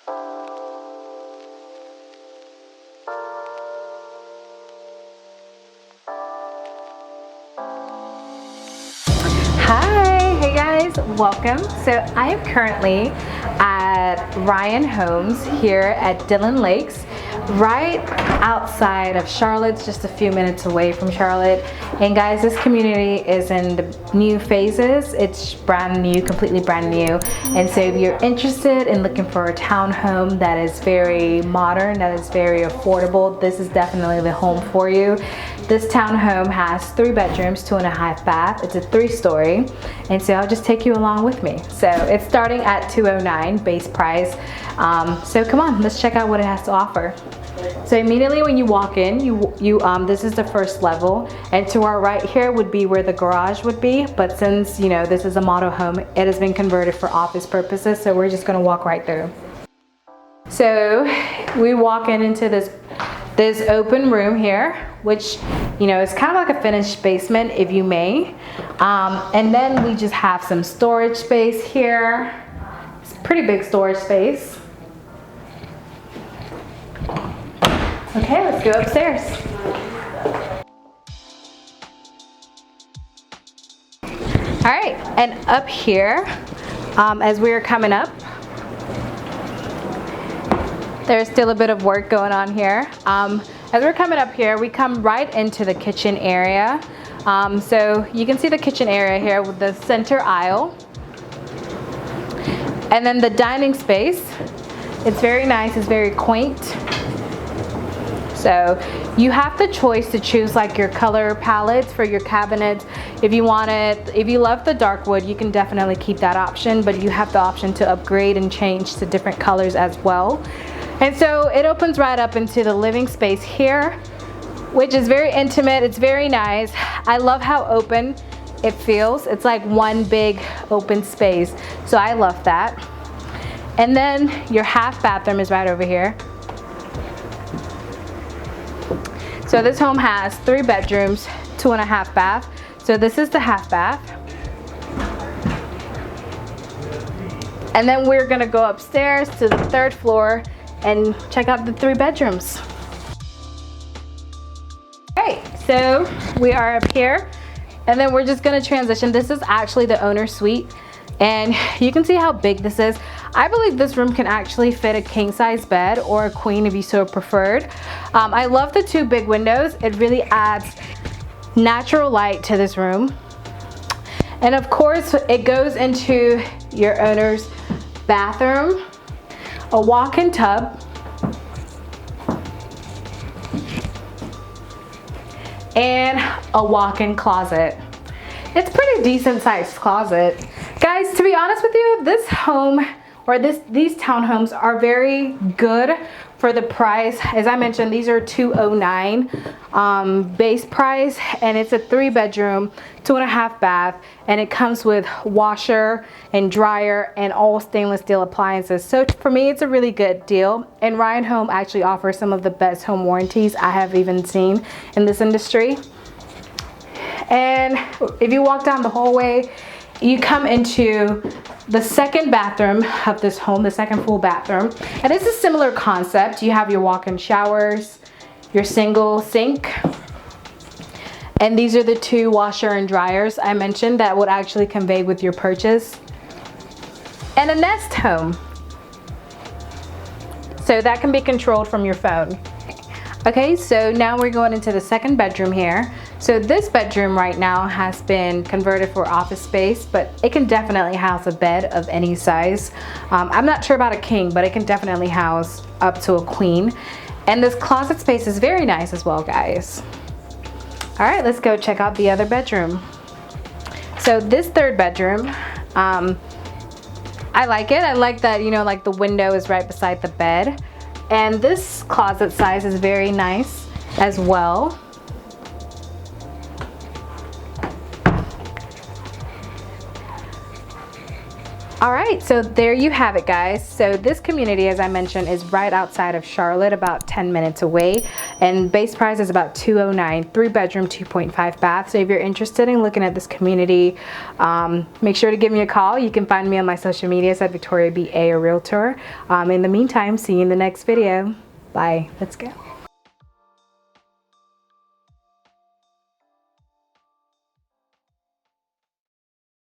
Hi, hey guys, welcome. So I am currently at Ryan Homes here at Dillon Lakes, right outside of Charlotte, just a few minutes away from Charlotte. And guys, this community is in the new phases. It's brand new, completely brand new. And so if you're interested in looking for a townhome that is very modern, that is very affordable, this is definitely the home for you. This townhome has 3 bedrooms, 2.5 bath. It's a 3-story, and so I'll just take you along with me. So it's starting at $209 base price. So come on, let's check out what it has to offer. So immediately when you walk in, this is the first level, and to our right here would be where the garage would be. But since this is a model home, it has been converted for office purposes. So we're just gonna walk right through. So we walk into this open room here, which is kind of like a finished basement, if you may. And then we just have some storage space here. It's a pretty big storage space. Okay, let's go upstairs. All right, and up here, as we are coming up, there's still a bit of work going on here. As we're coming up here, we come right into the kitchen area. So you can see the kitchen area here with the center aisle. And then the dining space. It's very nice, it's very quaint. So you have the choice to choose like your color palettes for your cabinets. If you love the dark wood, you can definitely keep that option, but you have the option to upgrade and change to different colors as well. And so it opens right up into the living space here, which is very intimate. It's very nice. I love how open it feels. It's like one big open space. So I love that. And then your half bathroom is right over here. So this home has 3 bedrooms, 2.5 bath. So this is the half bath. And then we're gonna go upstairs to the 3rd floor and check out the 3 bedrooms. Alright, so we are up here, and then we're just gonna transition. This is actually the owner's suite, and you can see how big this is. I believe this room can actually fit a king-size bed or a queen if you so preferred. I love the 2 big windows. It really adds natural light to this room. And of course, it goes into your owner's bathroom, a walk-in tub, and a walk-in closet. It's pretty decent sized closet. Guys, to be honest with you, this home or these townhomes are very good for the price. As I mentioned, these are $209 base price, and it's a 3 bedroom, 2.5 bath, and it comes with washer and dryer and all stainless steel appliances. So for me, it's a really good deal. And Ryan Home actually offers some of the best home warranties I have even seen in this industry. And if you walk down the hallway, you come into the 2nd bathroom of this home, the 2nd full bathroom. And it's a similar concept. You have your walk-in showers, your single sink, and these are the 2 washer and dryers I mentioned that would actually convey with your purchase. And a Nest home. So that can be controlled from your phone. Okay, so now we're going into the 2nd bedroom here. So this bedroom right now has been converted for office space, but it can definitely house a bed of any size. I'm not sure about a king, but it can definitely house up to a queen. And this closet space is very nice as well, guys. All right, let's go check out the other bedroom. So this 3rd bedroom, I like it. I like that, like the window is right beside the bed. And this closet size is very nice as well. All right, so there you have it, guys. So this community, as I mentioned, is right outside of Charlotte, about 10 minutes away, and base price is about $209, 3-bedroom, 2.5 bath. So if you're interested in looking at this community, make sure to give me a call. You can find me on my social medias at Victoria BA or Realtor. In the meantime, see you in the next video. Bye. Let's go.